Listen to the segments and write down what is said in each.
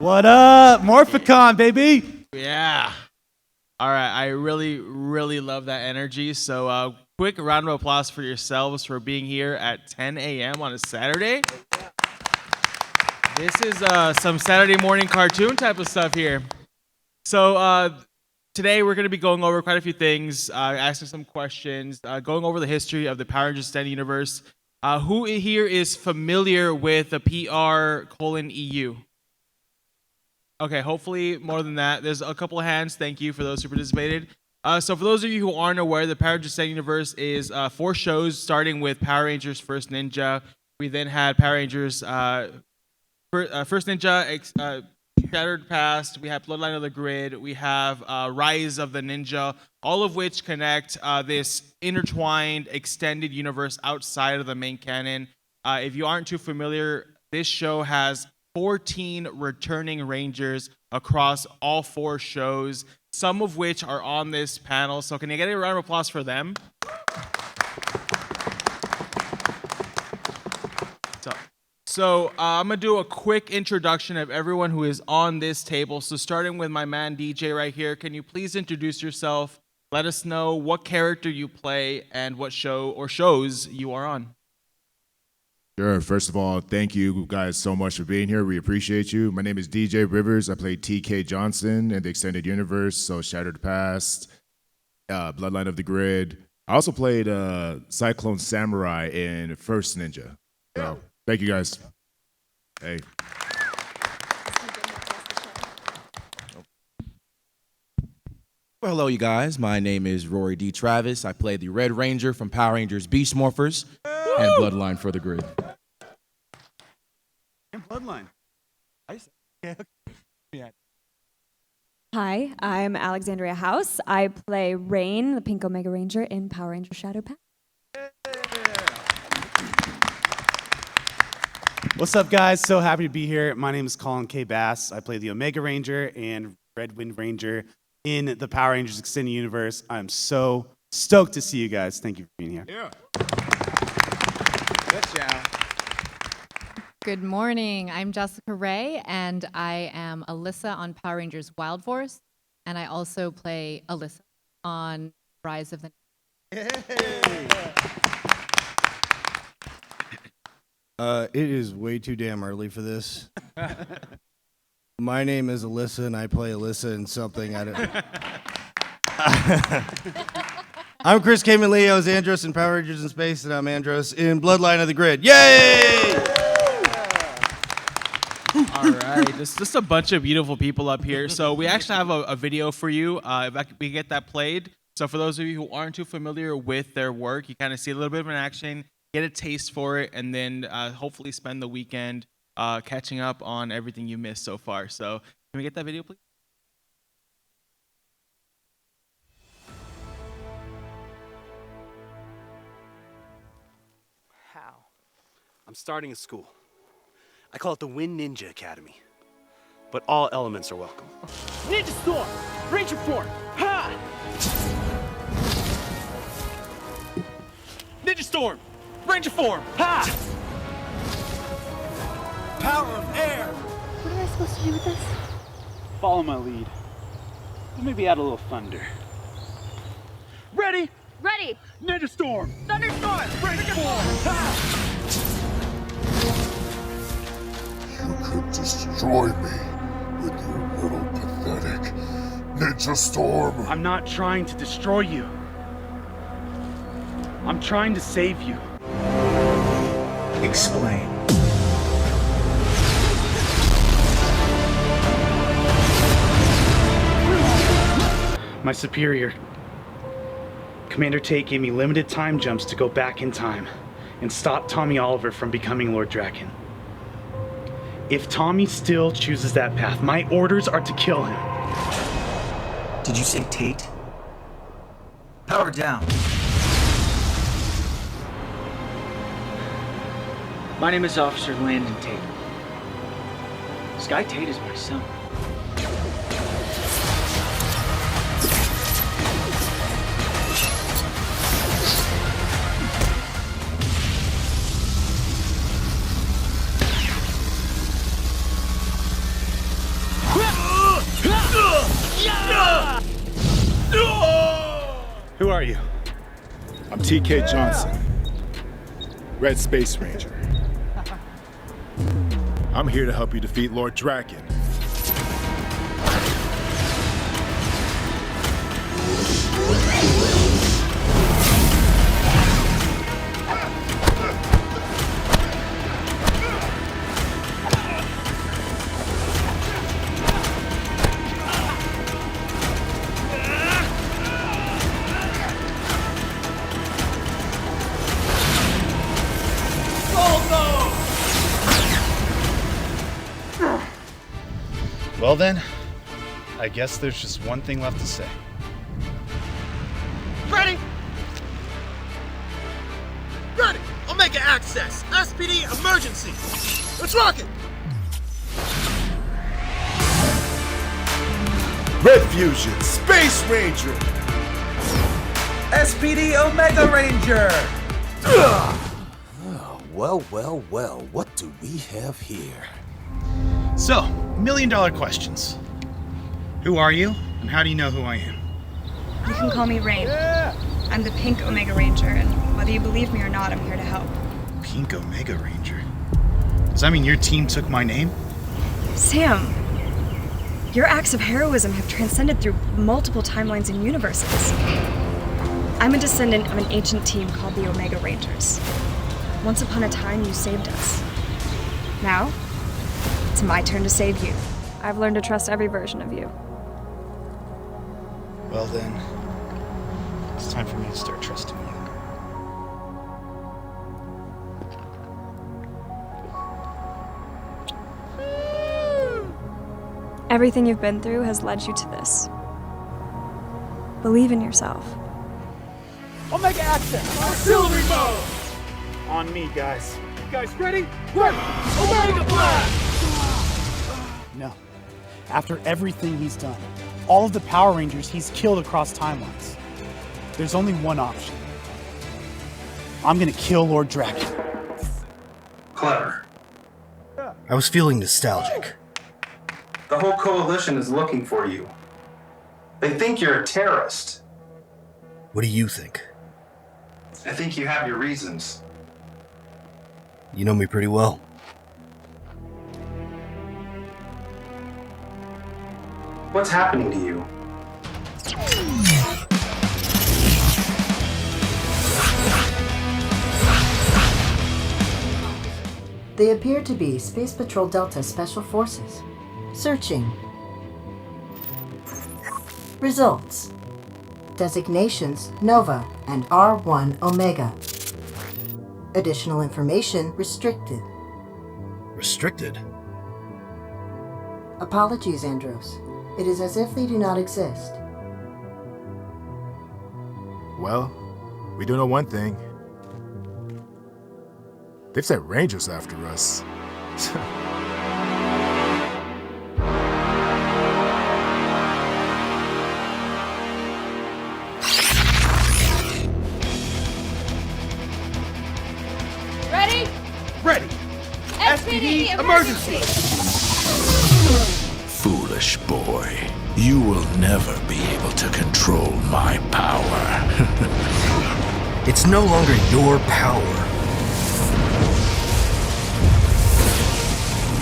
What up? Morphicon, baby. Yeah. All right. I really, really love that energy. So quick round of applause for yourselves for being here at 10 a.m. on a Saturday. This is some Saturday morning cartoon type of stuff here. So today we're going to be going over quite a few things, asking some questions, going over the history of the Power Rangers Extended Universe. Who here is familiar with the PR:EU? Okay, hopefully more than that. There's a couple of hands. Thank you for those who participated. So for those of you who aren't aware, the Power Rangers Extended Universe is 4 shows, starting with Power Rangers First Ninja. We then had Power Rangers First Ninja, Shattered Past. We have Bloodline of the Grid. We have Rise of the Ninja, all of which connect this intertwined extended universe outside of the main canon. If you aren't too familiar, this show has 14 returning Rangers across all 4 shows, some of which are on this panel. So can you get a round of applause for them? So I'm going to do a quick introduction of everyone who is on this table. So starting with my man DJ right here, can you please introduce yourself? Let us know what character you play and what show or shows you are on. Sure. First of all, thank you guys so much for being here. We appreciate you. My name is DJ Rivers. I play TK Johnson in the Extended Universe, so Shattered Past, Bloodline of the Grid. I also played Cyclone Samurai in First Ninja. So thank you guys. Hey. Well, hello, you guys. My name is Rory D. Travis. I play the Red Ranger from Power Rangers Beast Morphers and Bloodline for the Grid. And Bloodline. Hi, I'm Alexandria House. I play Rain, the Pink Omega Ranger in Power Rangers Shadow Path. What's up, guys? So happy to be here. My name is Colin K. Bass. I play the Omega Ranger and Red Wind Ranger in the Power Rangers Extended Universe. I'm so stoked to see you guys. Thank you for being here. Yeah. Good morning. I'm Jessica Ray, and I am Alyssa on Power Rangers Wild Force, and I also play Alyssa on Rise of the It is way too damn early for this. My name is Alyssa, and I play Alyssa in something I don't. I'm Chris Kamen Leo's Andros in Power Rangers in Space, and I'm Andros in Bloodline of the Grid. Yay! All right, just a bunch of beautiful people up here. So we actually have a video for you. If we can get that played. So for those of you who aren't too familiar with their work, you kind of see a little bit of an action, get a taste for it, and then hopefully spend the weekend catching up on everything you missed so far. So can we get that video, please? How? I'm starting a school. I call it the Wind Ninja Academy. But all elements are welcome. Ninja Storm! Ranger Form! Ha! Ninja Storm! Ranger Form! Ha! Power of air! What am I supposed to do with this? Follow my lead. And maybe add a little thunder. Ready? Ready! Ninja Storm! Thunderstorm! Ranger Form! Ha! You could destroy me with your little pathetic Ninja Storm. I'm not trying to destroy you. I'm trying to save you. Explain. My superior, Commander Tate, gave me limited time jumps to go back in time and stop Tommy Oliver from becoming Lord Draken. If Tommy still chooses that path, my orders are to kill him. Did you say Tate? Power down. My name is Officer Landon Tate. Sky Tate is my son. Who are you? I'm TK Johnson, Red Space Ranger. I'm here to help you defeat Lord Draken. Well then, I guess there's just one thing left to say. Ready? Ready! Omega Access! SPD Emergency! Let's rock it! Red Fusion, Space Ranger! SPD Omega Ranger! Well, what do we have here? So, $1,000,000 questions. Who are you, and how do you know who I am? You can call me Rain. I'm the Pink Omega Ranger, and whether you believe me or not, I'm here to help. Pink Omega Ranger? Does that mean your team took my name? Sam, your acts of heroism have transcended through multiple timelines and universes. I'm a descendant of an ancient team called the Omega Rangers. Once upon a time, you saved us. Now, it's my turn to save you. I've learned to trust every version of you. Well then, it's time for me to start trusting you. Everything you've been through has led you to this. Believe in yourself. Omega Access! Auxiliary mode! On me, guys. You guys ready? Ready! Omega Blast! No. After everything he's done, all of the Power Rangers he's killed across timelines, there's only one option. I'm gonna kill Lord Draken. Clever. I was feeling nostalgic. The whole coalition is looking for you. They think you're a terrorist. What do you think? I think you have your reasons. You know me pretty well. What's happening to you? They appear to be Space Patrol Delta Special Forces. Searching. Results. Designations Nova and R1 Omega. Additional information restricted. Restricted? Apologies, Andros. It is as if they do not exist. Well, we do know one thing. They've sent Rangers after us. Ready? Ready! SPD Emergency! Foolish boy, you will never be able to control my power. It's no longer your power.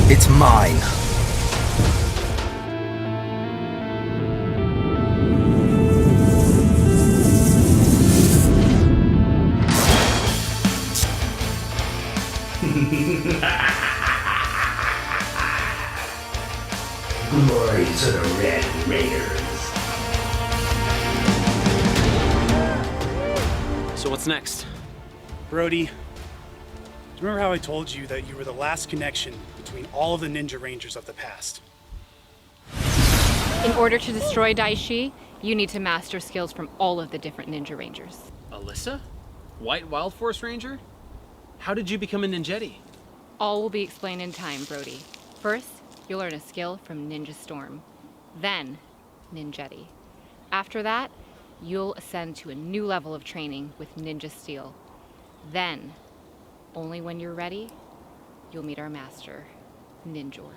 It's mine. Glory to the Red Raiders. So what's next? Brody, do you remember how I told you that you were the last connection between all of the Ninja Rangers of the past? In order to destroy Daishi, you need to master skills from all of the different Ninja Rangers. Alyssa? White Wild Force Ranger? How did you become a ninjetti? All will be explained in time, Brody. First, you'll learn a skill from Ninja Storm. Then, Ninjetti. After that, you'll ascend to a new level of training with Ninja Steel. Then, only when you're ready, you'll meet our master, Ninjor.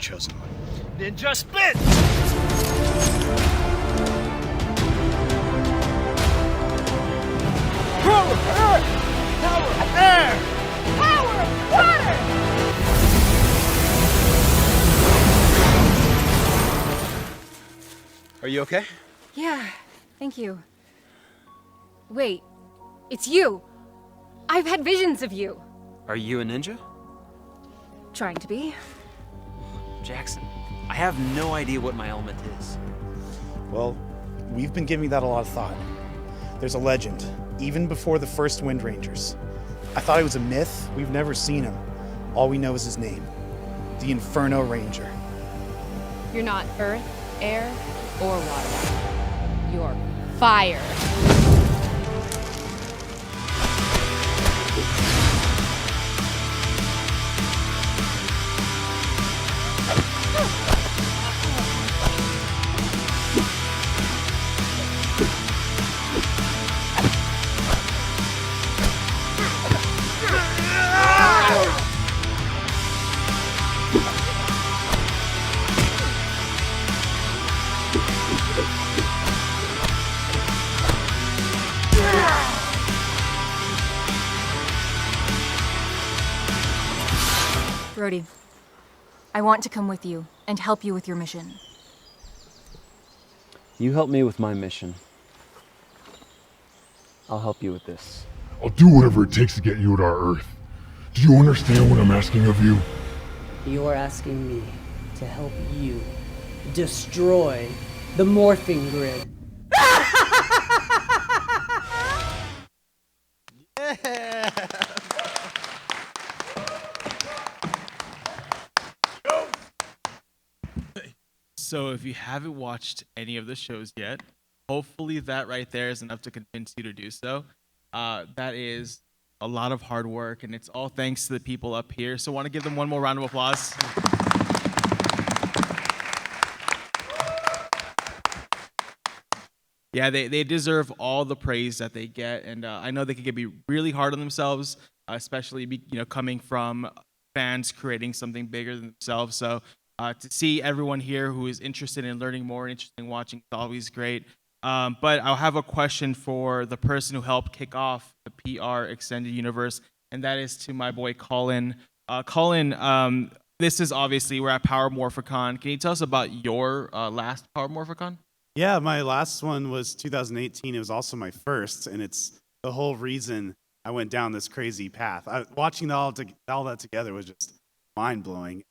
chosen one. Ninja spin! Power earth! Power air! Power water! Are you okay? Yeah, thank you. Wait, it's you! I've had visions of you! Are you a ninja? Trying to be. Jackson, I have no idea what my element is. Well, we've been giving that a lot of thought. There's a legend, even before the first Wind Rangers. I thought he was a myth. We've never seen him. All we know is his name, the Inferno Ranger. You're not earth, air, or water. You're fire. Brody, I want to come with you and help you with your mission. You help me with my mission. I'll help you with this. I'll do whatever it takes to get you to our Earth. Do you understand what I'm asking of you? You are asking me to help you destroy the morphing grid. So if you haven't watched any of the shows yet, hopefully that right there is enough to convince you to do so. That is a lot of hard work, and it's all thanks to the people up here. So I want to give them one more round of applause. Yeah, they deserve all the praise that they get, and I know they can be really hard on themselves, especially coming from fans creating something bigger than themselves. So to see everyone here who is interested in learning more, interested in watching, is always great. But I'll have a question for the person who helped kick off the PR Extended Universe, and that is to my boy Colin. Colin, this is obviously, we're at Power Morphicon. Can you tell us about your last Power Morphicon? Yeah, my last one was 2018. It was also my first, and it's the whole reason I went down this crazy path. Watching all that together was just mind-blowing.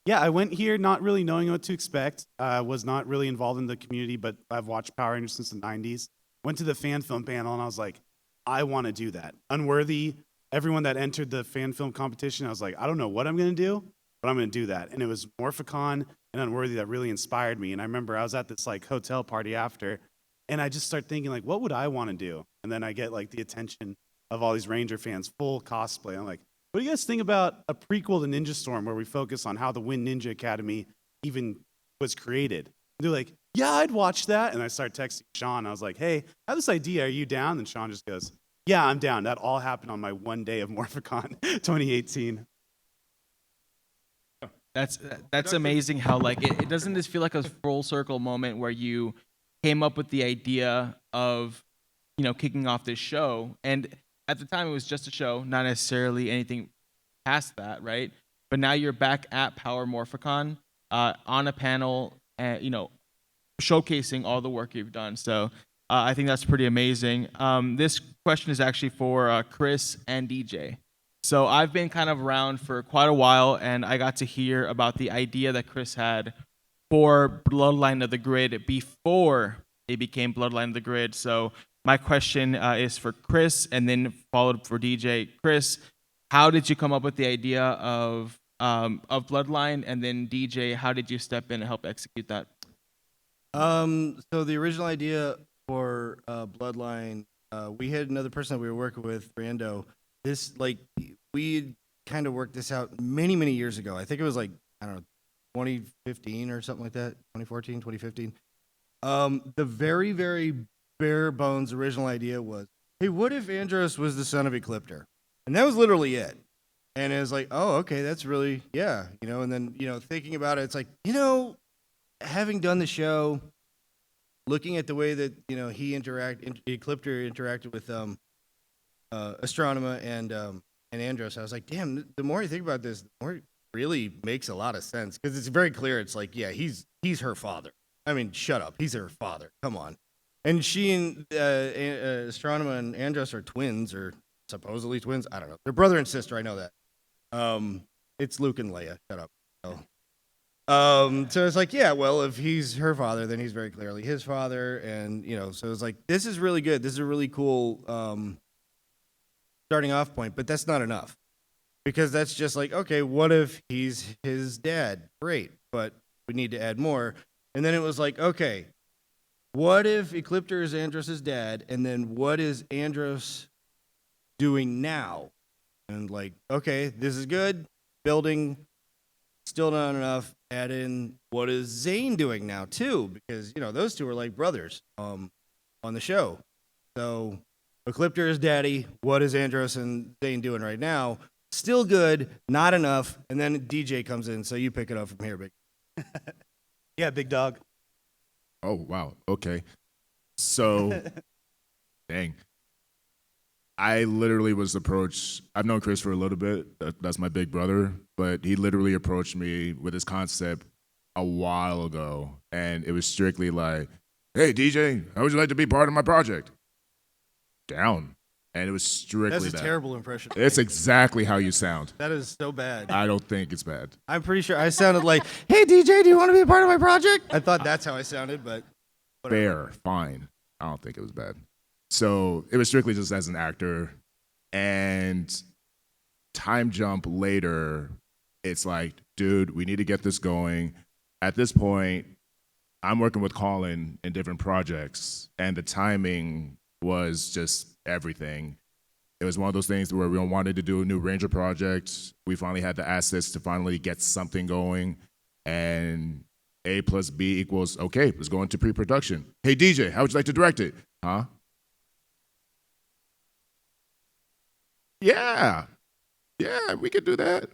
Yeah, I went here not really knowing what to expect. Was not really involved in the community, but I've watched Power Rangers since the 90s. Went to the fan film panel, and I was like, I want to do that. Unworthy, everyone that entered the fan film competition, I was like, I don't know what I'm going to do, but I'm going to do that. And it was Morphicon and Unworthy that really inspired me. And I remember I was at this hotel party after, and I just started thinking what would I want to do? And then I get the attention of all these Ranger fans, full cosplay. I'm like, what do you guys think about a prequel to Ninja Storm where we focus on how the Wind Ninja Academy even was created? And they're like, yeah, I'd watch that. And I started texting Sean. I was like, hey, I have this idea. Are you down? And Sean just goes, yeah, I'm down. That all happened on my one day of Morphicon 2018. That's amazing how it doesn't just feel like a full circle moment where you came up with the idea of kicking off this show, and at the time it was just a show, not necessarily anything past that, right? But now you're back at Power Morphicon on a panel, showcasing all the work you've done. So I think that's pretty amazing. This question is actually for Chris and DJ. So I've been kind of around for quite a while, and I got to hear about the idea that Chris had for Bloodline of the Grid before it became Bloodline of the Grid. So my question is for Chris, and then followed for DJ. Chris, how did you come up with the idea of Bloodline, and then DJ, how did you step in and help execute that? So the original idea for Bloodline, we had another person that we were working with, Brando. We kind of worked this out many, many years ago. I think it was 2015 or something like that, 2014, 2015. The very, very bare bones original idea was, hey, what if Andros was the son of Ecliptor? And that was literally it. And it was like, oh, okay, that's really, yeah, and then, thinking about it, it's like, having done the show, looking at the way that, Ecliptor interacted with Astronema and Andros, I was like, damn, the more you think about this, the more it really makes a lot of sense. Because it's very clear, it's like, yeah, he's her father. I mean, shut up, he's her father, come on. And she and Astronema and Andros are twins, or supposedly twins, I don't know. They're brother and sister, I know that. It's Luke and Leia. Shut up. So it's like, yeah, well, if he's her father, then he's very clearly his father, and so it's like, this is really good. This is a really cool starting off point, but that's not enough, because that's just like, okay, what if he's his dad? Great, but we need to add more. And then it was like, okay, what if Ecliptor is Andros' dad, and then what is Andros doing now? And like, okay, this is good. Building, still not enough. Add in, what is Zane doing now too? Because those two are like brothers on the show. So Ecliptor is daddy. What is Andros and Zane doing right now? Still good, not enough. And then DJ comes in, so you pick it up from here, big. Yeah, big dog. Oh wow. Okay. So, dang. I literally was approached. I've known Chris for a little bit. That's my big brother, but he literally approached me with this concept a while ago, and it was strictly like, "Hey DJ, how would you like to be part of my project?" Down, and it was strictly That's a that. terrible impression. It's exactly how you sound. That is so bad. I don't think it's bad. I'm pretty sure I sounded like, "Hey DJ, do you want to be a part of my project?" I thought that's how I sounded, but whatever. Fair, fine. I don't think it was bad. So it was strictly just as an actor, and time jump later, it's like, dude, we need to get this going. At this point, I'm working with Colin in different projects, and the timing was just everything. It was one of those things where we wanted to do a new Ranger project. We finally had the assets to finally get something going, and A plus B equals, okay, let's go into pre-production. Hey DJ, how would you like to direct it? Huh? Yeah, we could do that.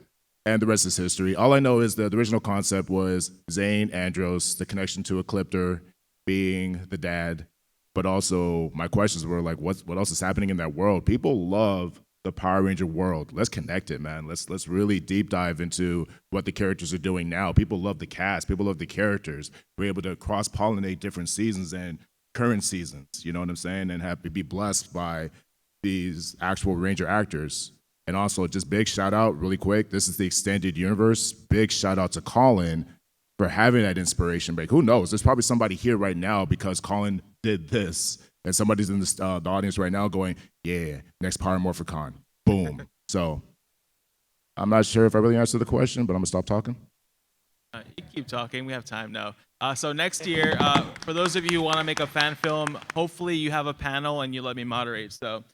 And the rest is history. All I know is that the original concept was Zane, Andros, the connection to Ecliptor, being the dad. But also, my questions were like, what else is happening in that world? People love the Power Ranger world. Let's connect it, man. Let's really deep dive into what the characters are doing now. People love the cast. People love the characters. We're able to cross-pollinate different seasons and current seasons, you know what I'm saying? And be blessed by these actual Ranger actors. And also, just big shout out really quick. This is the extended universe. Big shout out to Colin for having that inspiration. Like, who knows? There's probably somebody here right now because Colin did this. And somebody's in the audience right now going, yeah, next Power Morphicon. Boom. So I'm not sure if I really answered the question, but I'm going to stop talking. You keep talking. We have time now. So next year, for those of you who want to make a fan film, hopefully you have a panel and you let me moderate. So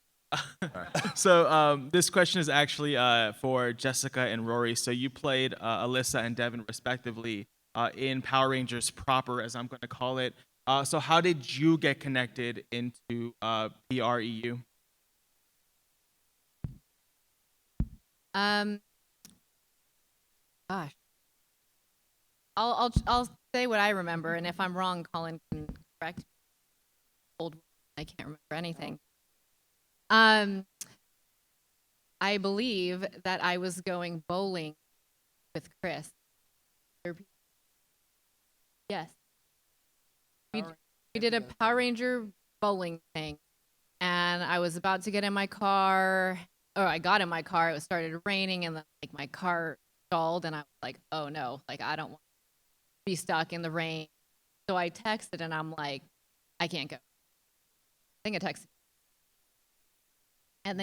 this question is actually for Jessica and Rory. So you played Alyssa and Devin respectively in Power Rangers proper, as I'm going to call it. So how did you get connected into PREU? Gosh, I'll say what I remember, and if I'm wrong, Colin can correct me. Old, I can't remember anything. I believe that I was going bowling with Chris. Yes. We did a Power Ranger bowling thing, and I was about to get in my car, or I got in my car, it started raining, and then like my car stalled, and I was like, oh no, like I don't want to be stuck in the rain. So I texted, and I'm like, I can't go. I think I texted. And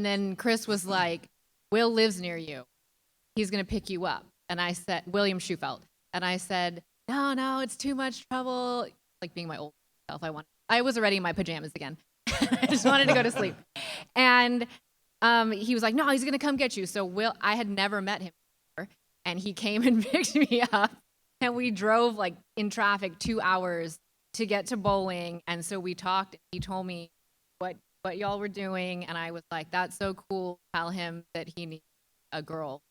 then Chris was like, Will lives near you. He's going to pick you up. And I said, William Schufelt. And I said, no, it's too much trouble. Like being my old self, I was already in my pajamas again. I just wanted to go to sleep. And he was like, no, he's going to come get you. So I had never met him before. And he came and picked me up. And we drove like in traffic 2 hours to get to bowling. And so we talked. And he told me what y'all were doing, and I was like, that's so cool. Tell him that he needs a girl.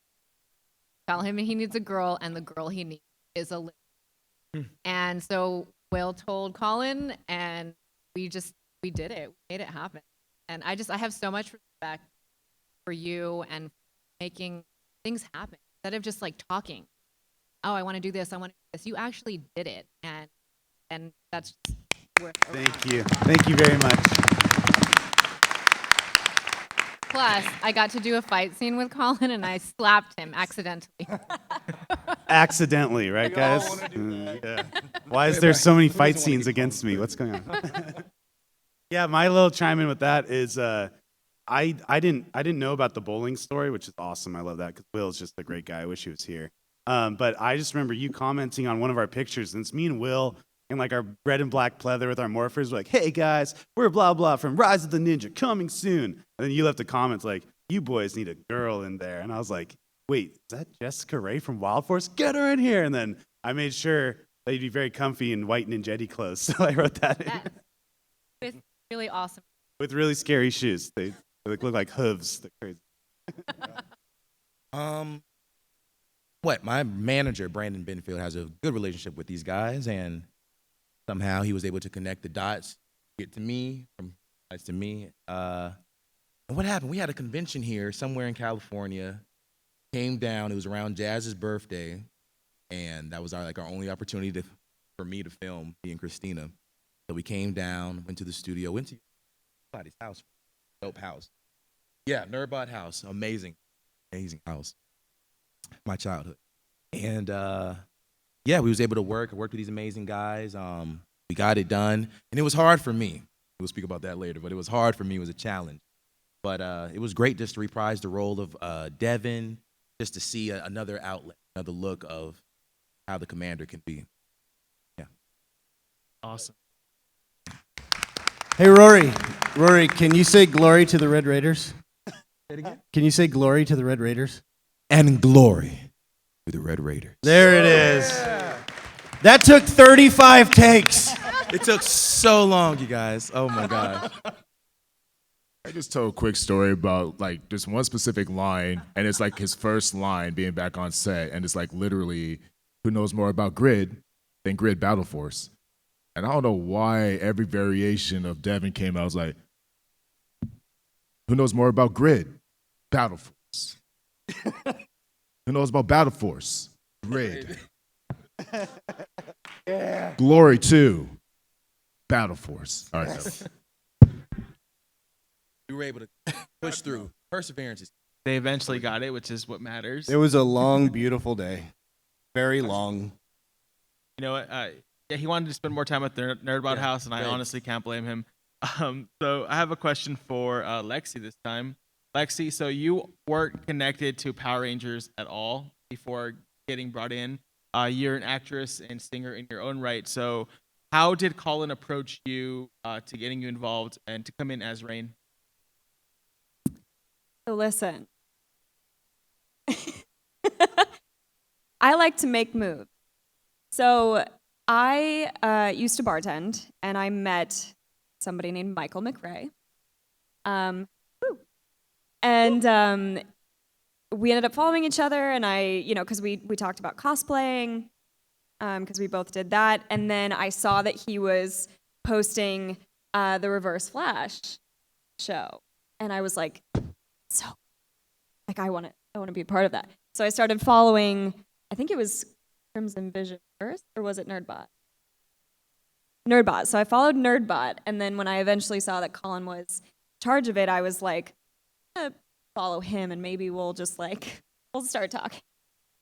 Tell him he needs a girl, and the girl he needs is a lizard. And so Will told Colin, and we did it. We made it happen. And I have so much respect for you and making things happen instead of just like talking. Oh, I want to do this. I want to do this. You actually did it, and that's just worth. Thank you. Thank you very much. Plus, I got to do a fight scene with Colin, and I slapped him accidentally. Accidentally, right, guys? Yeah. Why is there so many fight scenes against me? What's going on? Yeah, my little chime in with that is I didn't know about the bowling story, which is awesome. I love that because Will's just a great guy. I wish he was here. But I just remember you commenting on one of our pictures, and it's me and Will in like our red and black pleather with our morphers. We're like, hey guys, we're blah blah from Rise of the Ninja coming soon. And then you left a comment like, you boys need a girl in there. And I was like, wait, is that Jessica Rae from Wild Force? Get her in here. And then I made sure that you'd be very comfy in white ninjetti clothes. So I wrote that in. It's really awesome. With really scary shoes. They look like hooves. They're crazy. My manager, Brandon Benfield, has a good relationship with these guys, and somehow he was able to connect the dots, get to me, from guys to me. And what happened? We had a convention here somewhere in California, came down, it was around Jazz's birthday, and that was our only opportunity for me to film, me and Christina. So we came down, went to the studio, went to somebody's house, dope house. Yeah, Nerdbot house, amazing house. My childhood. And we was able to work with these amazing guys. We got it done, and it was hard for me. We'll speak about that later, but it was hard for me. It was a challenge. But it was great just to reprise the role of Devin, just to see another outlet, another look of how the commander can be. Yeah. Awesome. Hey, Rory, can you say glory to the Red Raiders? Say it again. Can you say glory to the Red Raiders? And glory to the Red Raiders. There it is. That took 35 takes. It took so long, you guys. Oh my God. I just told a quick story about like just one specific line, and it's like his first line being back on set, and it's like literally, who knows more about Grid than Grid Battle Force? And I don't know why every variation of Devin came out. I was like, who knows more about Grid? Battle Force. Who knows about Battle Force? Grid. Yeah. Glory to Battle Force. All right. We were able to push through. Perseverance is. They eventually got it, which is what matters. It was a long, beautiful day. Very long. You know what? He wanted to spend more time at the Nerdbot house, and I great. honestly can't blame him. So I have a question for Lexi this time. Lexi, so you weren't connected to Power Rangers at all before getting brought in. You're an actress and singer in your own right. So how did Colin approach you to getting you involved and to come in as Rain? So listen, I like to make moves. So I used to bartend, and I met somebody named Michael McRae. And we ended up following each other, and because we talked about cosplaying, because we both did that. And then I saw that he was posting the Reverse Flash show, and I was like, I want to be a part of that. So I started following. I think it was Crimson Vision first, or was it Nerdbot? Nerdbot. So I followed Nerdbot, and then when I eventually saw that Colin was in charge of it, I was like, follow him, and maybe we'll start talking.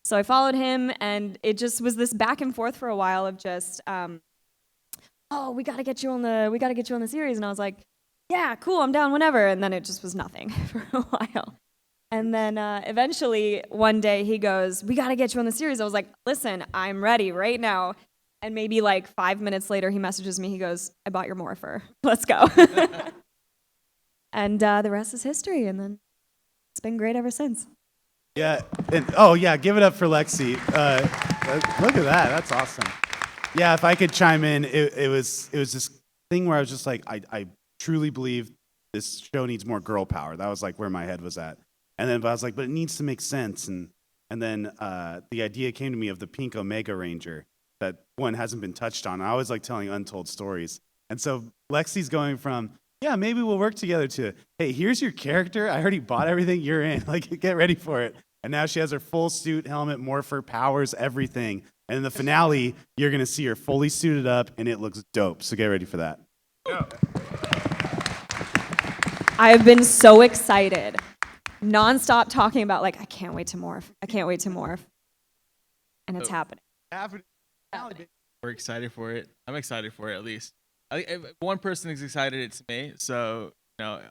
So I followed him, and it just was this back and forth for a while of just, we gotta get you on the series, and I was like, yeah, cool, I'm down whenever, and then it just was nothing for a while. And then eventually one day he goes, we gotta get you on the series. I was like, listen, I'm ready right now. And maybe like 5 minutes later he messages me, he goes, I bought your morpher, let's go. And the rest is history, and then it's been great ever since. Yeah, give it up for Lexi. Look at that, that's awesome. Yeah, if I could chime in, it was this thing where I was just like, I truly believe this show needs more girl power. That was like where my head was at. but I was like, but it needs to make sense. And then the idea came to me of the pink Omega Ranger that one hasn't been touched on. I always like telling untold stories. And so Lexi's going from, yeah, maybe we'll work together to, hey, here's your character. I already bought everything. You're in. Like, get ready for it. And now she has her full suit, helmet, morpher, powers, everything. And in the finale, you're going to see her fully suited up, and it looks dope. So get ready for that. I've been so excited, nonstop talking about, like, I can't wait to morph. I can't wait to morph. And it's happening. We're excited for it. I'm excited for it, at least. If one person is excited, it's me. So,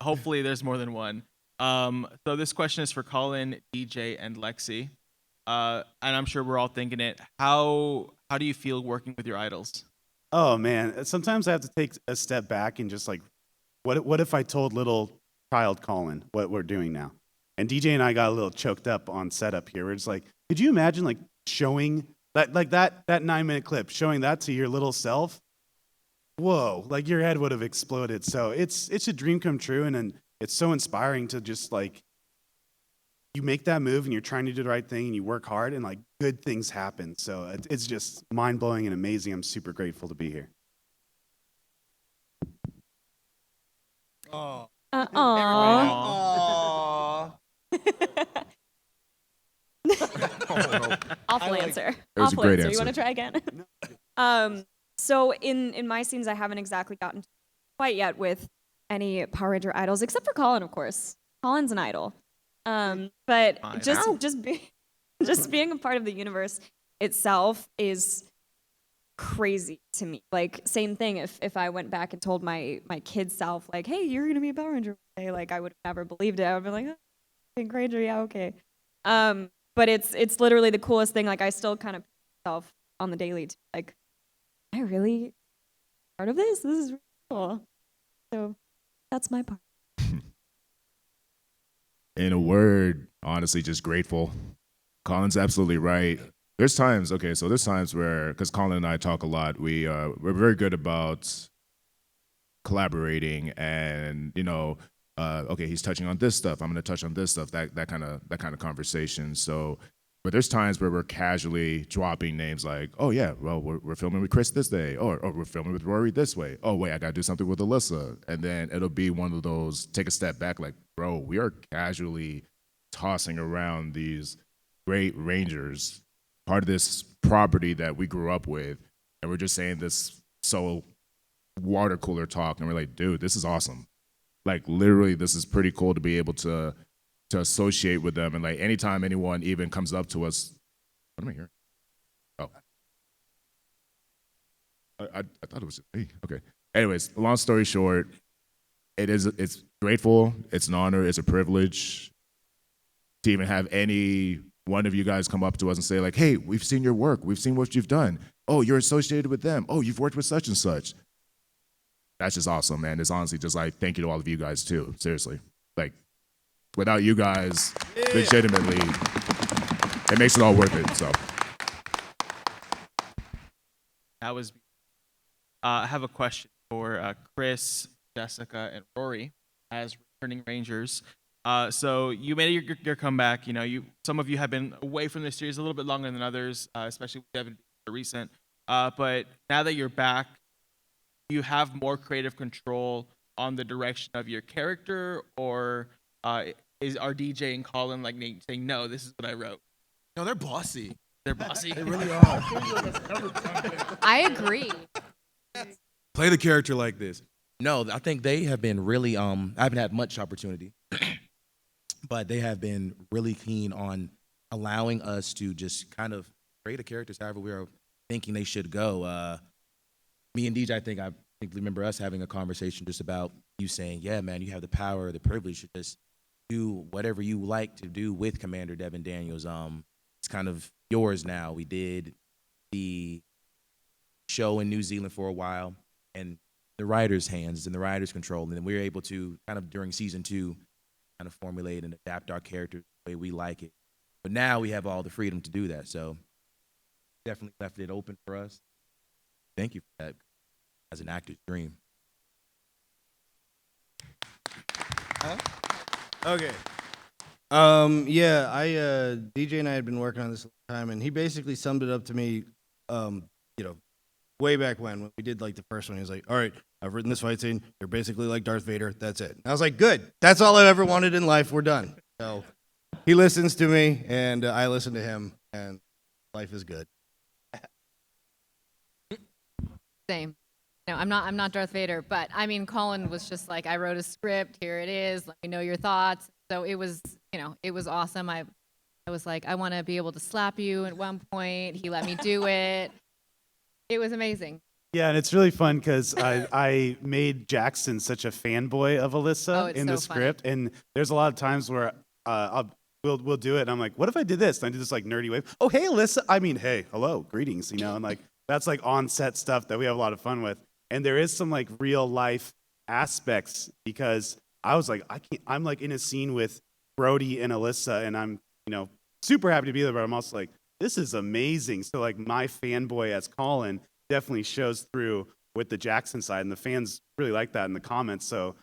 hopefully there's more than one. So this question is for Colin, DJ, and Lexi. And I'm sure we're all thinking it. How do you feel working with your idols? Oh, man. Sometimes I have to take a step back and just like, what if I told little child Colin what we're doing now? And DJ and I got a little choked up on setup here. We're just like, could you imagine like showing that 9-minute clip, showing that to your little self? Whoa, like your head would have exploded. So it's a dream come true, and then it's so inspiring to just like, you make that move and you're trying to do the right thing and you work hard and like good things happen. So it's just mind blowing and amazing. I'm super grateful to be here. Oh. Awful answer. It was a Awful great answer. You answer. want to try again? So in my scenes, I haven't exactly gotten to quite yet with any Power Ranger idols, except for Colin, of course. Colin's an idol. But just being a part of the universe itself is crazy to me. Like, same thing if I went back and told my kid self, like, hey, you're gonna be a Power Ranger one day, like, I would have never believed it. I would be like, oh, Pink Ranger, yeah, okay. But it's literally the coolest thing. Like, I still kind of put myself on the daily to, like, am I really part of this? This is really cool. So that's my part. In a word, honestly, just grateful. Colin's absolutely right. There's times where, because Colin and I talk a lot, we're very good about collaborating, and okay, he's touching on this stuff, I'm going to touch on this stuff, that kind of conversation. So, but there's times where we're casually dropping names like, oh yeah, well we're filming with Chris this day, or we're filming with Rory this way. Oh wait, I got to do something with Alyssa, and then it'll be one of those take a step back, like, bro, we are casually tossing around these great Rangers, part of this property that we grew up with, and we're just saying this so water cooler talk, and we're like, dude, this is awesome. Like, literally, this is pretty cool to be able to associate with them. And like, anytime anyone even comes up to us, what am I hearing? Oh, I thought it was just me. Okay. Anyways, long story short, it's grateful, it's an honor, it's a privilege to even have any one of you guys come up to us and say like, hey, we've seen your work, we've seen what you've done. Oh, you're associated with them. Oh, you've worked with such and such. That's just awesome, man. It's honestly just like, thank you to all of you guys too. Seriously. Like, without you guys, legitimately, it makes it all worth it. So That was. I have a question for Chris, Jessica, and Rory as returning Rangers. So you made your comeback. Some of you have been away from the series a little bit longer than others, especially with Devin being recent. But now that you're back, you have more creative control on the direction of your character, or are DJ and Colin like saying, no, this is what I wrote? No, they're bossy. They're bossy. They really are. I agree. Play the character like this. No, I think they have been really, I haven't had much opportunity, but they have been really keen on allowing us to just kind of create a character however we are thinking they should go. Me and DJ, I think remember us having a conversation just about you saying, yeah, man, you have the power, the privilege to just do whatever you like to do with Commander Devin Daniels. It's kind of yours now. We did the show in New Zealand for a while, and the writer's hands and the writer's control, and then we were able to kind of during season 2 kind of formulate and adapt our characters the way we like it. But now we have all the freedom to do that, so definitely left it open for us. Thank you for that. As an actor's dream. Huh? Okay. Yeah, DJ and I had been working on this a long time, and he basically summed it up to me, way back when we did like the first one. He was like, "All right, I've written this fight scene. You're basically like Darth Vader. That's it." And I was like, "Good. That's all I ever wanted in life. We're done." So he listens to me, and I listen to him, and life is good. Same. No, I'm not Darth Vader, but I mean, Colin was just like, I wrote a script. Here it is. Let me know your thoughts. So it was, it was awesome. I was like, I want to be able to slap you at one point. He let me do it. It was amazing. Yeah, and it's really fun because I made Jackson such a fanboy of Alyssa in the script, and there's a lot of times where we'll do it, and I'm like, what if I did this? And I do this like nerdy wave. Oh, hey, Alyssa. I mean, hey, hello, greetings, and like that's like on-set stuff that we have a lot of fun with. And there is some like real life aspects because I was like, I'm like in a scene with Brody and Alyssa, and I'm super happy to be there, but I'm also like, this is amazing. So like my fanboy as Colin definitely shows through with the Jackson side, and the fans really like that in the comments. So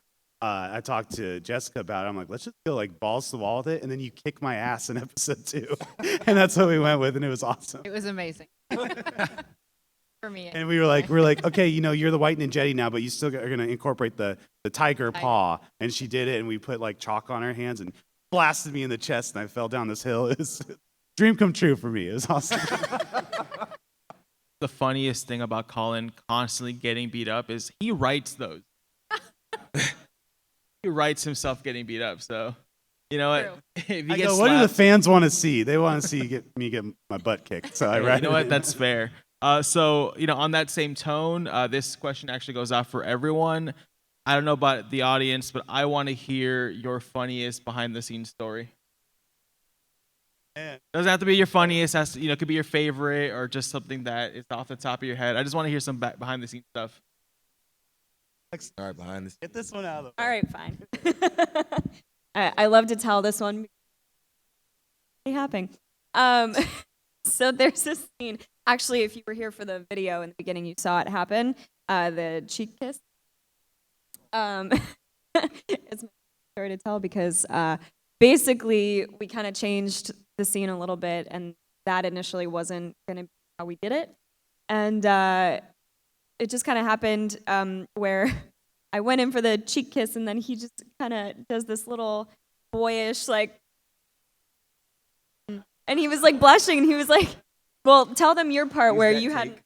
I talked to Jessica about it. I'm like, let's just go like balls to the wall with it, and then you kick my ass in episode 2, and that's what we went with, and it was awesome. It was amazing. For me. And we were like, okay, you're the white ninjetti now, but you still are gonna incorporate the tiger paw. And she did it, and we put like chalk on her hands and blasted me in the chest, and I fell down this hill. It was dream come true for me. It was awesome. The funniest thing about Colin constantly getting beat up is he writes those. He writes himself getting beat up. So, you know what? If he I gets go, what do the slapped- fans want to see? They want to see me get my butt kicked. So I Yeah, write. you know what? That's fair. So, on that same tone, this question actually goes out for everyone. I don't know about the audience, but I want to hear your funniest behind-the-scenes story. Doesn't have to be your funniest. Has to, it could be your favorite or just something that is off the top of your head. I just want to hear some behind-the-scenes stuff. All right, behind this. Get this one out of the way. All right, fine. I love to tell this one. It's happening. So there's this scene. Actually, if you were here for the video in the beginning, you saw it happen. The cheek kiss. It's my story to tell because basically we kind of changed the scene a little bit, and that initially wasn't going to be how we did it. And it just kind of happened where I went in for the cheek kiss, and then he just kind of does this little boyish like, and he was like blushing, and he was like, well, tell them your part where you had.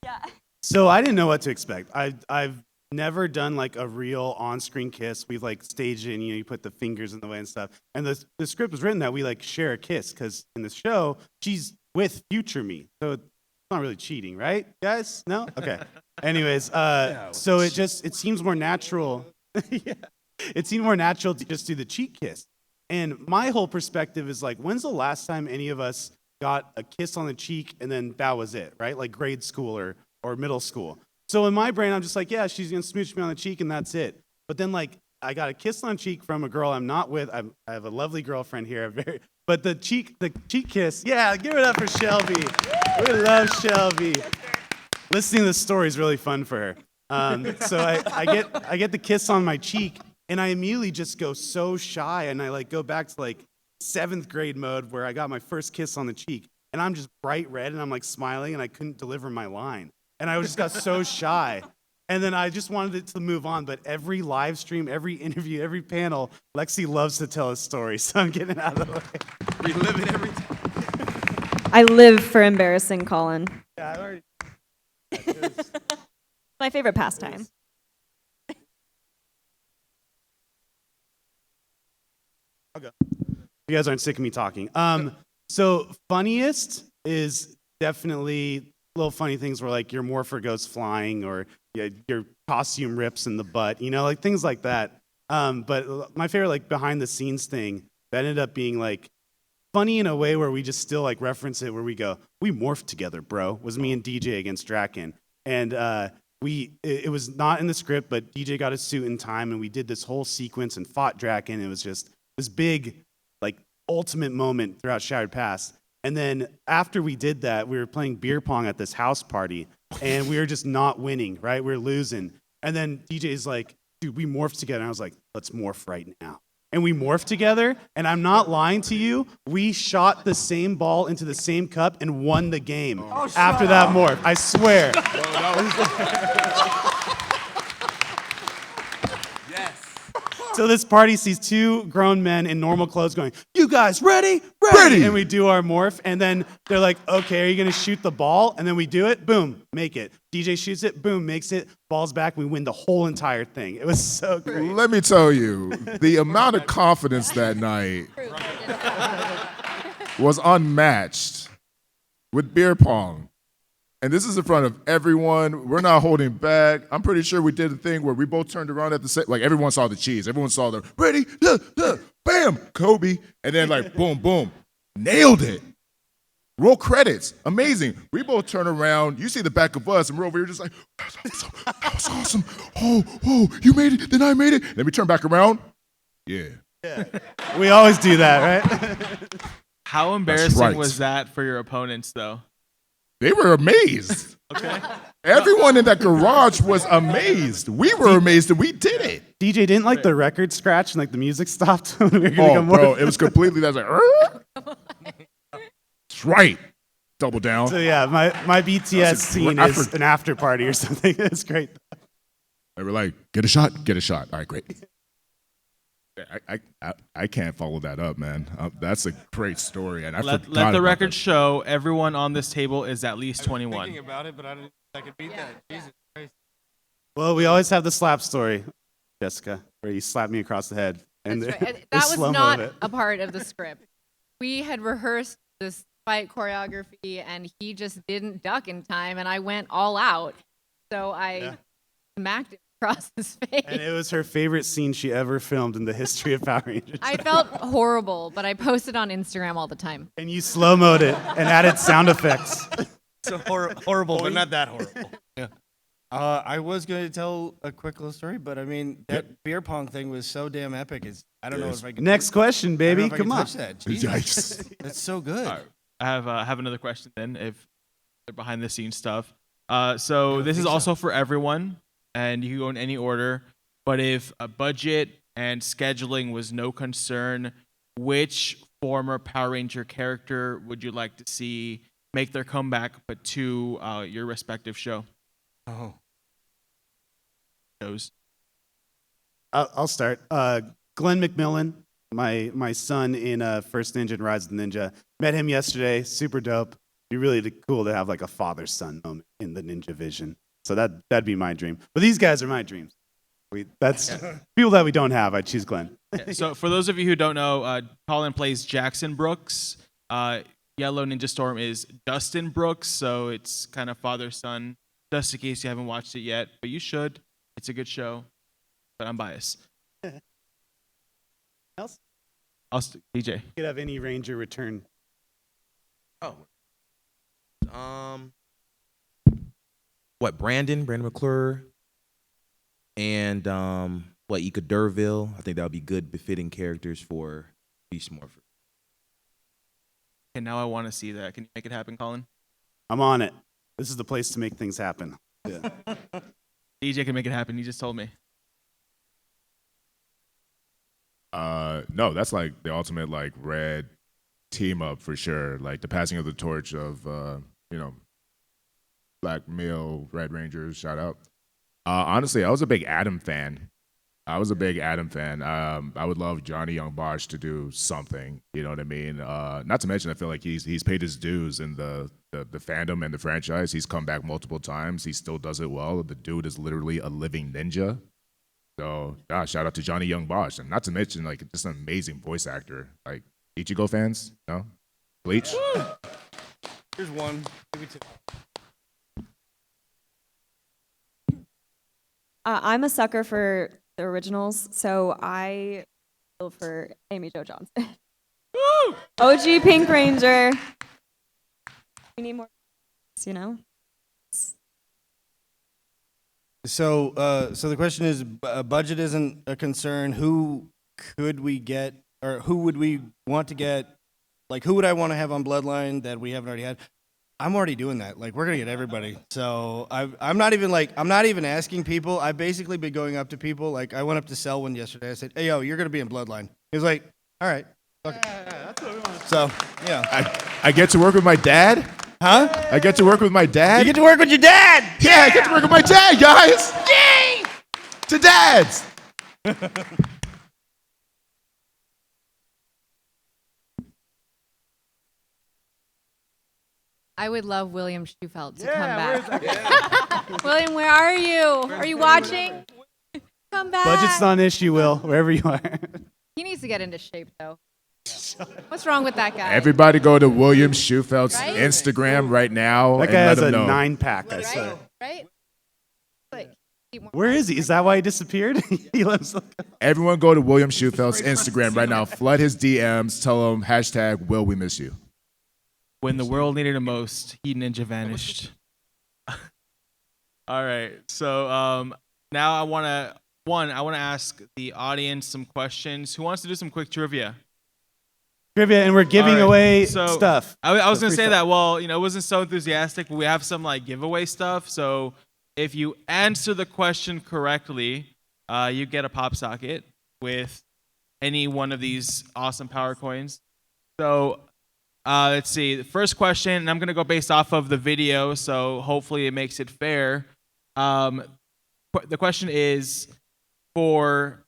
Yeah. So I didn't know what to expect. I've never done like a real on-screen kiss. We've like staged it, and you put the fingers in the way and stuff. And the script was written that we like share a kiss because in the show she's with future me, so it's not really cheating, right, guys? No, okay. Anyways, so it seems more natural. Yeah, it seemed more natural to just do the cheek kiss. And my whole perspective is like, when's the last time any of us got a kiss on the cheek and then that was it, right? Like grade school or middle school. So in my brain, I'm just like, yeah, she's gonna smooch me on the cheek and that's it. But then like, I got a kiss on the cheek from a girl I'm not with. I have a lovely girlfriend here, but the cheek kiss, yeah, give it up for Shelby. We love Shelby. Listening to the story is really fun for her. So I get the kiss on my cheek, and I immediately just go so shy, and I like go back to like 7th grade mode where I got my first kiss on the cheek, and I'm just bright red, and I'm like smiling, and I couldn't deliver my line, and I just got so shy, and then I just wanted it to move on. But every live stream, every interview, every panel, Lexi loves to tell a story, so I'm getting out of the way. Relive it every time. I live for embarrassing Colin. Yeah, I already. My favorite pastime. Okay. You guys aren't sick of me talking. So funniest is definitely little funny things where like your morpher goes flying or your costume rips in the butt, like things like that. But my favorite like behind the scenes thing that ended up being like funny in a way where we just still like reference it where we go, we morphed together, bro, was me and DJ against Draken. And it was not in the script, but DJ got his suit in time, and we did this whole sequence and fought Draken. It was just this big, like, ultimate moment throughout Shattered Past. And then after we did that, we were playing beer pong at this house party, and we were just not winning, right? We were losing. And then DJ's like, dude, we morphed together. And I was like, let's morph right now. and we morphed together. And I'm not lying to you, we shot the same ball into the same cup and won the game after that morph. I swear. So this party sees two grown men in normal clothes going, "You guys ready? Ready!" And we do our morph, and then they're like, "Okay, are you gonna shoot the ball?" And then we do it, boom, make it. DJ shoots it, boom, makes it, ball's back, we win the whole entire thing. It was so great. Let me tell you, the amount of confidence that night was unmatched with beer pong. And this is in front of everyone. We're not holding back. I'm pretty sure we did a thing where we both turned around at the same, like everyone saw the cheese. Everyone saw the ready, bam, Kobe. And then like boom, boom, nailed it. Roll credits, amazing. We both turn around. You see the back of us and we're over here just like, that was awesome. Oh, you made it, then I made it. Then we turn back around. Yeah. We always do that, right? How embarrassing was that for your opponents, though? They were amazed. Okay. Everyone in that garage was amazed. We were amazed that we did it. DJ didn't like the record scratch and like the music stopped when we were gonna go bro, morph. it was completely that's like. That's right. Double down. So yeah, my BTS scene is an after party or something. It's great. They were like, get a shot. All right, great. I can't follow that up, man. That's a great story, and let the record show everyone on this table is at least 21. I was thinking about it, but I didn't think I could beat that. Jesus Christ. Well, we always have the slap story, Jessica, where you slap me across the head. And That's right. That was not a part of the script. We had rehearsed this fight choreography, and he just didn't duck in time, and I went all out. So I smacked him across his face. And it was her favorite scene she ever filmed in the history of Power Rangers. I felt horrible, but I posted on Instagram all the time. And you slow-moed it and added sound effects. So horrible, but not that horrible. Yeah. I was going to tell a quick little story, but I mean, that beer pong thing was so damn epic. I don't know if I can. Next question, baby. Come on. That. Jesus. That's so good. Right. I have another question then, if they're behind the scenes stuff. So this is also for everyone, and you can go in any order. But if a budget and scheduling was no concern, which former Power Ranger character would you like to see make their comeback, but to your respective show? Oh. I'll start. Glenn McMillan, my son in First Ninja and Rise of the Ninja. Met him yesterday. Super dope. Be really cool to have like a father-son moment in the Ninja Vision. So that'd be my dream. But these guys are my dreams. That's people that we don't have. I choose Glenn. So for those of you who don't know, Colin plays Jackson Brooks. Yellow Ninja Storm is Dustin Brooks. So it's kind of father-son. Just in case you haven't watched it yet, but you should. It's a good show, but I'm biased. Else? DJ. You could have any Ranger return. Oh. What, Brandon McClure, and Ika Derville. I think that would be good, befitting characters for Beast Morpher. And now I want to see that. Can you make it happen, Colin? I'm on it. This is the place to make things happen. Yeah. DJ can make it happen. You just told me. No, that's like the ultimate like red team up for sure. Like the passing of the torch of black male Red Rangers. Shout out. Honestly, I was a big Adam fan. I would love Johnny Young Bosch to do something. You know what I mean? Not to mention, I feel like he's paid his dues in the fandom and the franchise. He's come back multiple times. He still does it well. The dude is literally a living ninja. So, shout out to Johnny Young Bosch. And not to mention, like, just an amazing voice actor. Like, Ichigo fans? No? Bleach? Here's one. Maybe two. I'm a sucker for the originals, so I feel for Amy Jo Johnson. Woo! OG Pink Ranger. We need more, you know? So the question is, budget isn't a concern. Who could we get, or who would we want to get? Like, who would I want to have on Bloodline that we haven't already had? I'm already doing that. Like, we're gonna get everybody. So I'm not even asking people. I've basically been going up to people. Like, I went up to Selwyn yesterday. I said, "Hey, yo, you're gonna be in Bloodline." He's like, all right. Okay. So, yeah. I get to work with my dad? Huh? I get to work with my dad? You get to work with your dad! Yeah, I get to work with my dad, guys! Yay! To dads! I would love William Schufelt to come back. William, where are you? Are you watching? Come back. Budget's not an issue, Will, wherever you are. He needs to get into shape, though. What's wrong with that guy? Everybody go to William Schufeld's Right? Instagram right now That and guy let has him a know. 9-pack, I swear. Right? Like, Where is he? Is that why he disappeared? He lives. Everyone go to William Schufeld's Instagram right now. Flood his DMs. Tell him hashtag Will we miss you. When the world needed him most, Heat Ninja vanished. All right. So now I want to ask the audience some questions. Who wants to do some quick trivia? Trivia, and we're giving All right, away so stuff. I was So going to free say stuff. that. Well, it wasn't so enthusiastic, but we have some like giveaway stuff. So if you answer the question correctly, you get a pop socket with any one of these awesome power coins. So let's see. The first question, and I'm going to go based off of the video, so hopefully it makes it fair. The question is for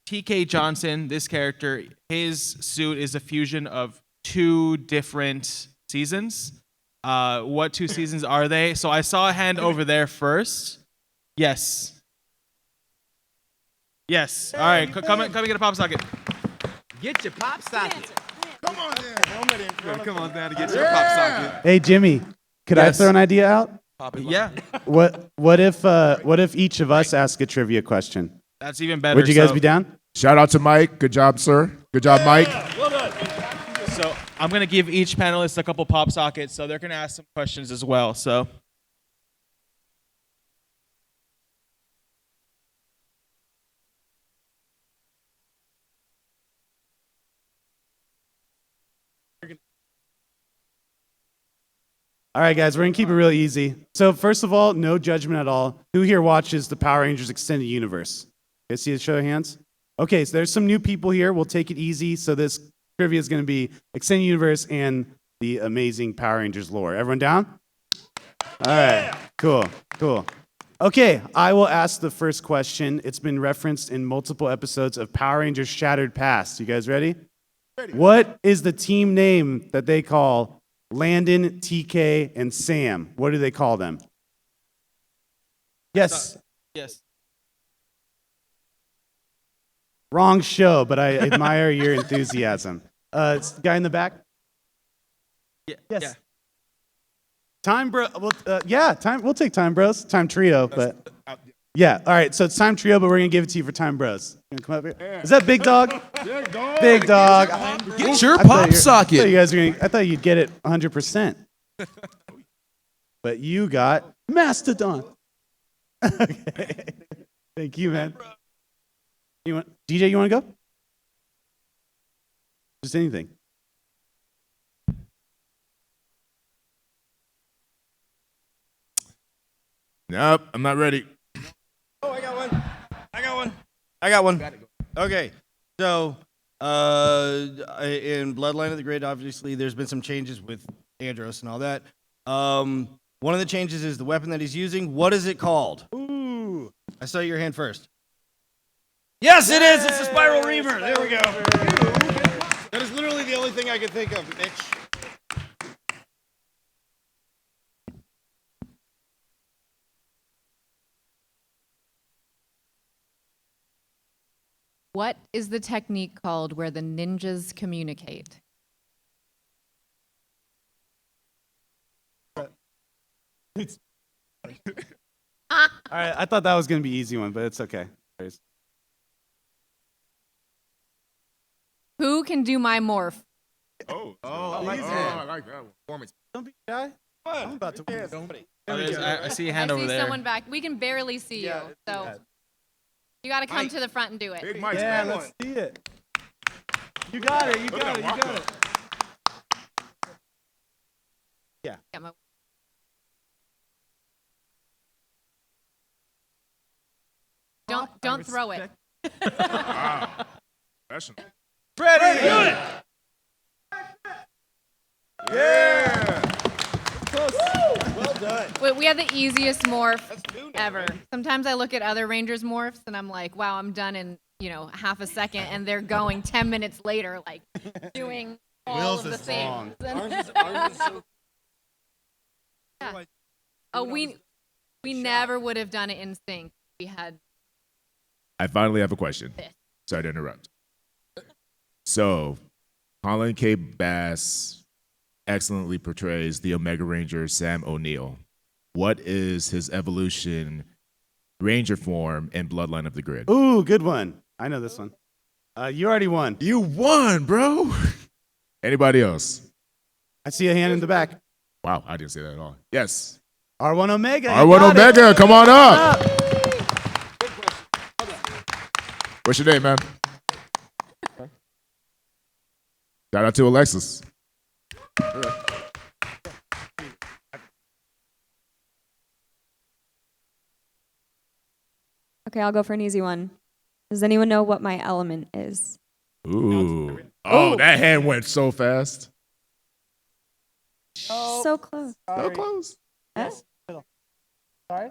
TK Johnson, this character, his suit is a fusion of 2 different seasons. What 2 seasons are they? So I saw a hand over there first. Yes. Yes. All right. Come and get a pop socket. Get your pop socket. Come on, then. Come on down to get your pop socket. Hey, Jimmy, could I Yes. throw an idea out? Yeah. What if each of us ask a trivia question? That's even better. Would you guys So- be down? Shout out to Mike. Good job, sir. Good job, Mike. So I'm gonna give each panelist a couple pop sockets, so they're gonna ask some questions as well. So All right, guys, we're gonna keep it real easy. So first of all, no judgment at all. Who here watches the Power Rangers Extended Universe? You guys see the show of hands? Okay, so there's some new people here. We'll take it easy. So this trivia is gonna be Extended Universe and the amazing Power Rangers lore. Everyone down? All right, cool. Okay, I will ask the first question. It's been referenced in multiple episodes of Power Rangers Shattered Past. You guys ready? What is the team name that they call Landon, TK, and Sam? What do they call them? Yes. yes. Wrong show, but I admire your enthusiasm. It's the guy in the back. Yeah. Yes. Yeah. Time bro. Well, time. We'll take time bros. Time trio, but yeah. All right. So it's time trio, but we're gonna give it to you for time bros. You gonna come up here? Is that Big Dog? Big Dog. Get your I thought pop you- socket. I thought you guys were gonna, I thought you'd get it 100%. But you got Mastodon. Okay. Thank you, man. You want DJ? You want to go? Just anything. Nope, I'm not ready. Oh, I got one. Okay. So, in Bloodline of the Grid, obviously, there's been some changes with Andros and all that. One of the changes is the weapon that he's using. What is it called? Ooh. I saw your hand first. Yes, it is. It's the Spiral Reaver. There we go. That is literally the only thing I could think of, Mitch. What is the technique called where the ninjas communicate? All right, I thought that was gonna be an easy one, but it's okay. Who can do my morph? I like that. I like that one. Performance. Don't be shy. I'm about to win. Somebody. I see a hand I over see there. someone back. We can barely see you, so you got to come to the front and do it. Yeah, let's see it. You got it. You got it. You got it. Yeah. Got my- Don't throw it. Wow. Professional. Freddy! Do it! Yeah! Close. Well done. Wait, we had the easiest morph ever. Sometimes I look at other Rangers morphs and I'm like, wow, I'm done in, half a second, and they're going 10 minutes later, like doing all of the things. Ours is so Yeah. Oh, we never would have done it in sync. We had I finally have a question. this. Sorry to interrupt. So, Colin K. Bass excellently portrays the Omega Ranger Sam O'Neill. What is his evolution Ranger form in Bloodline of the Grid? Ooh, good one. I know this one. You already won. You won, bro. Anybody else? I see a hand in the back. Wow, I didn't say that at all. Yes. R1 Omega. you R1 got Omega, it. come on up. What's your name, man? Shout out to Alexis. Okay, I'll go for an easy one. Does anyone know what my element is? Ooh. Oh, that hand went so fast. So close. So close. Yes. Sorry?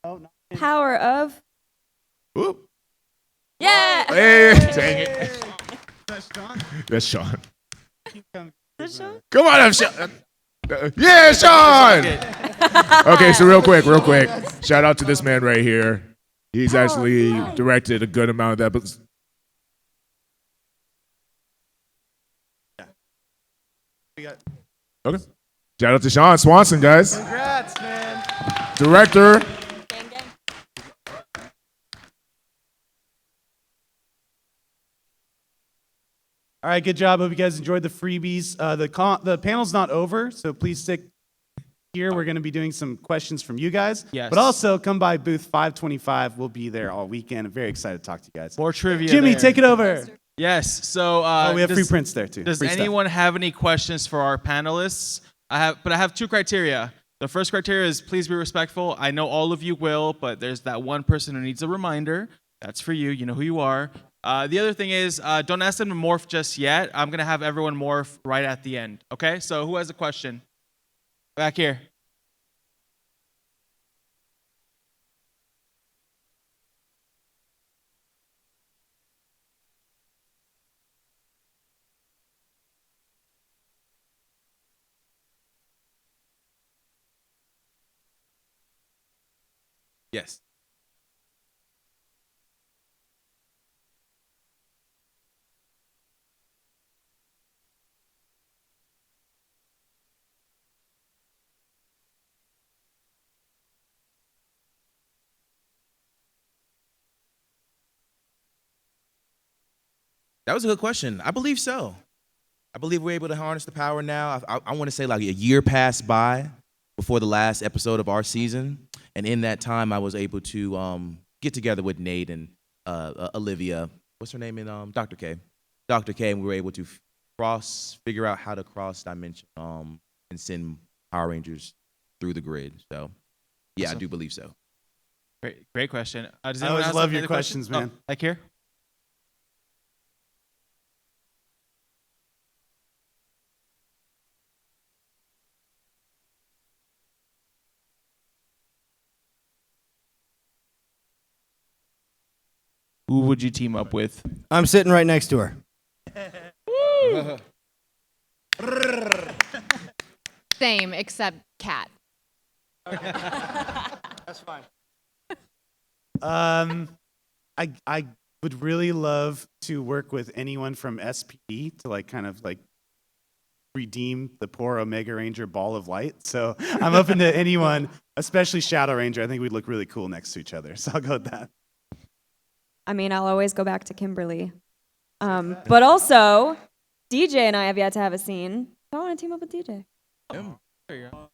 Oh, no. Power of. Oop. Yeah. Hey, dang it. That's Sean. That's Sean. That's Sean? Come on up, Sean. Yeah, Sean. Okay, so real quick. Shout out to this man right here. He's actually directed a good amount of that. But okay. Shout out to Sean Swanson, guys. Congrats, man. Director. All right, good job. Hope you guys enjoyed the freebies. The panel's not over, so please stick here. We're going to be doing some questions from you guys. Yes. But also, come by booth 525. We'll be there all weekend. I'm very excited to talk to you guys. More trivia. Jimmy, there. take it over. Yes. So we have free prints there too. Does Free stuff. anyone have any questions for our panelists? I have two criteria. The first criteria is please be respectful. I know all of you will, but there's that one person who needs a reminder. That's for you. You know who you are. The other thing is don't ask them to morph just yet. I'm going to have everyone morph right at the end. Okay? So who has a question? Back here. Yes. That was a good question. I believe so. I believe we're able to harness the power now. I want to say like a year passed by before the last episode of our season. And in that time, I was able to get together with Nate and Olivia. What's her name in Dr. K? Dr. K, and we were able to figure out how to cross dimension and send Power Rangers through the grid. So, yeah, Awesome. I do believe so. Great question. Does I anyone always else love have your any questions, man. Oh, like here? Who would you team up with? I'm sitting right next to her. Same, except cat. That's fine. I would really love to work with anyone from SPD to like kind of like redeem the poor Omega Ranger ball of light. So I'm open to anyone, especially Shadow Ranger. I think we'd look really cool next to each other. So I'll go with that. I mean, I'll always go back to Kimberly. But also, DJ and I have yet to have a scene. I want to team up with DJ. There you go.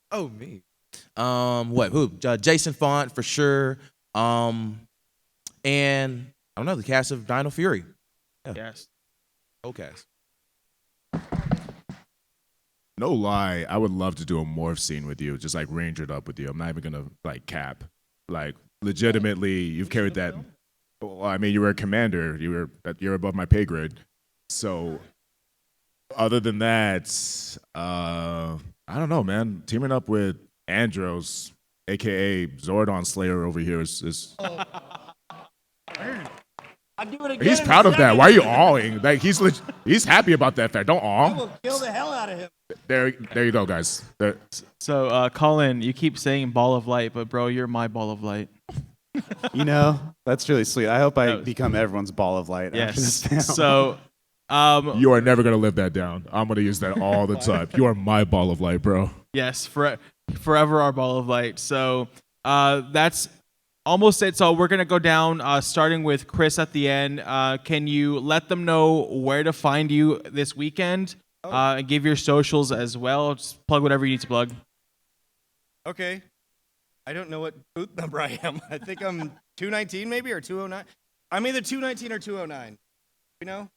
Oh, me. What? Who? Jason Font for sure. And I don't know, the cast of Dino Fury. Yeah. Yes. Whole cast. No lie, I would love to do a morph scene with you, just like rangered up with you. I'm not even gonna like cap. Like legitimately, you've carried that. Well, I mean, you were a commander. You're above my pay grade. So, other than that, I don't know, man. Teaming up with Andros, aka Zordon Slayer over here, is I'll do it again. he's proud of that. Why are you awing? Like he's happy about that fact. Don't I awe. will kill the hell out of him. There you go, guys. So, Colin, you keep saying ball of light, but bro, you're my ball of light. You know, that's really sweet. I hope I become everyone's ball of light. After this panel. So, you are never gonna live that down. I'm gonna use that all the time. You are my ball of light, bro. yes, forever our ball of light. So, that's almost it. So we're gonna go down, starting with Chris at the end. Can you let them know where to find you this weekend? And give your socials as well. Just plug whatever you need to plug. Okay. I don't know what booth number I am. I think I'm 219 maybe or 209. I'm either 219 or 209. You know?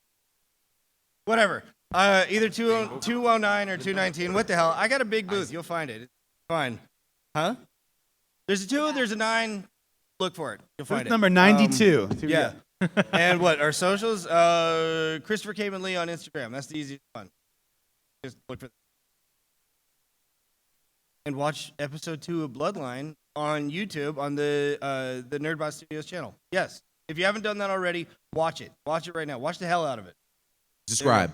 Whatever. Either 209 or 219. What the hell? I got a big booth. You'll find it. It's fine. Huh? There's a 2, there's a 9. Look for it. You'll find Booth it. number 92. Yeah. And what? Our socials? Christopher Cayman Lee on Instagram. That's the easiest one. Just look for and watch episode 2 of Bloodline on YouTube on the Nerdbot Studios channel. Yes. If you haven't done that already, watch it. Watch it right now. Watch the hell out of it. Subscribe.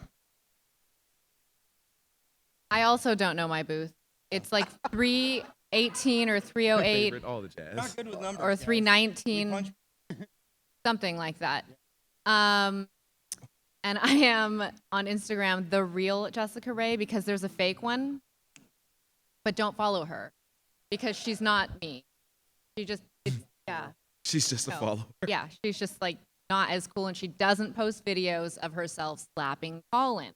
I also don't know my booth. It's like 318 or 308 All the jazz. Not good with numbers, or guys. 319, something like that. And I am on Instagram, the real Jessica Ray, because there's a fake one. But don't follow her because she's not me. Yeah. She's just a follower. Yeah, she's just like not as cool, and she doesn't post videos of herself slapping Colin.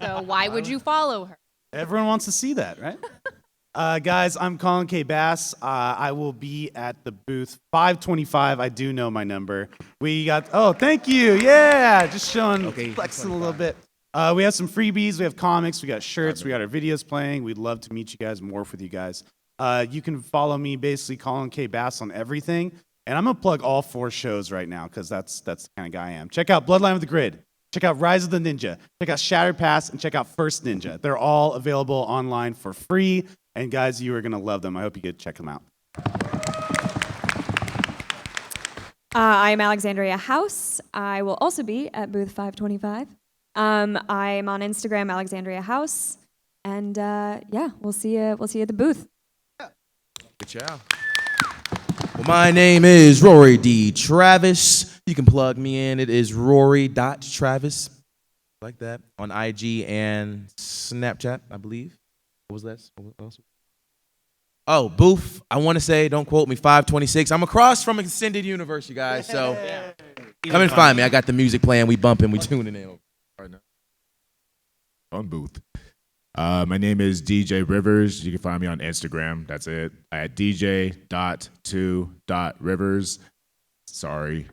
So why would you follow her? Everyone wants to see that, right? Guys, I'm Colin K. Bass. I will be at the booth 525. I do know my number. We got, thank you. Yeah, just showing, flexing a little bit. We have some freebies. We have comics. We got shirts. We got our videos playing. We'd love to meet you guys, more with you guys. You can follow me, basically, Colin K. Bass on everything. And I'm going to plug all 4 shows right now because that's the kind of guy I am. Check out Bloodline of the Grid. Check out Rise of the Ninja. Check out Shattered Pass. And check out First Ninja. They're all available online for free. And guys, you are going to love them. I hope you get to check them out. I'm Alexandria House. I will also be at booth 525. I'm on Instagram, Alexandria House. And yeah, we'll see you at the booth. Good job. Well, my name is Rory D. Travis. You can plug me in. It is Rory.Travis. Like that. On IG and Snapchat, I believe. What was that? What else? Oh, booth. I want to say, don't quote me, 526. I'm across from Extended Universe, you guys. So come and find me. I got the music playing. We bumping. We tuning in. Right now. On booth. My name is DJ Rivers. You can find me on Instagram. That's it. At DJ.2.Rivers. Sorry.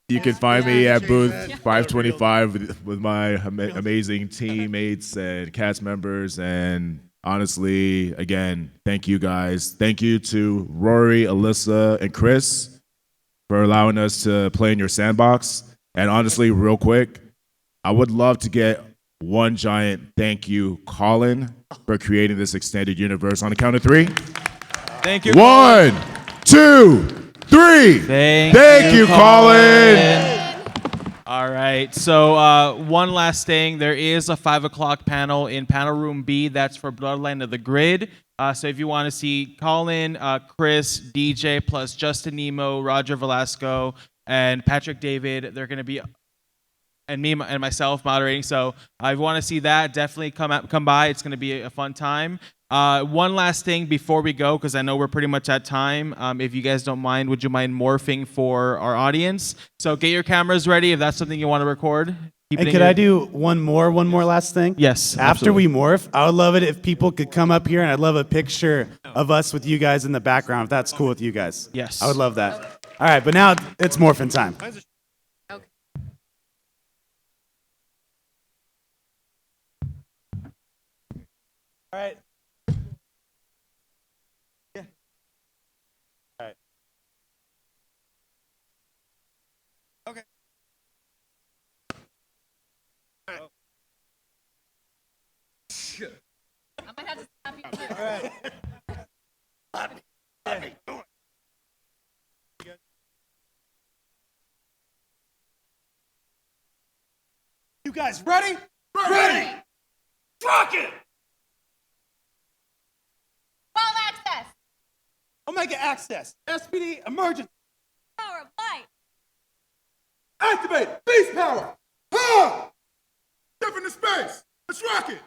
You can find me at booth 525 with my amazing teammates and cast members. And honestly, again, thank you guys. Thank you to Rory, Alyssa, and Chris for allowing us to play in your sandbox. And honestly, real quick, I would love to get one giant thank you, Colin, for creating this extended universe. On the count of 3. Thank you. 1, 2, 3. Thank you, Colin. All right. So one last thing. There is a 5 o'clock panel in panel room B. That's for Bloodline of the Grid. So if you want to see Colin, Chris, DJ, plus Justin Nemo, Roger Velasco, and Patrick David, they're going to be, and me and myself moderating. So if you want to see that, definitely come by. It's going to be a fun time. One last thing before we go, because I know we're pretty much at time. If you guys don't mind, would you mind morphing for our audience? So get your cameras ready if that's something you want to record. Hey, could I do one more last thing? Yes. After we morph, I would love it if people could come up here, and I'd love a picture of us with you guys in the background, if that's cool with you guys. Yes. I would love that. All right, but now it's morphin' time. All right. I might have to stop you too. You guys ready? Ready! Rocket! Wall access! Omega Access, SPD emergency. Power of light! Activate! Beast power! Ha! Step into space! Let's rock it!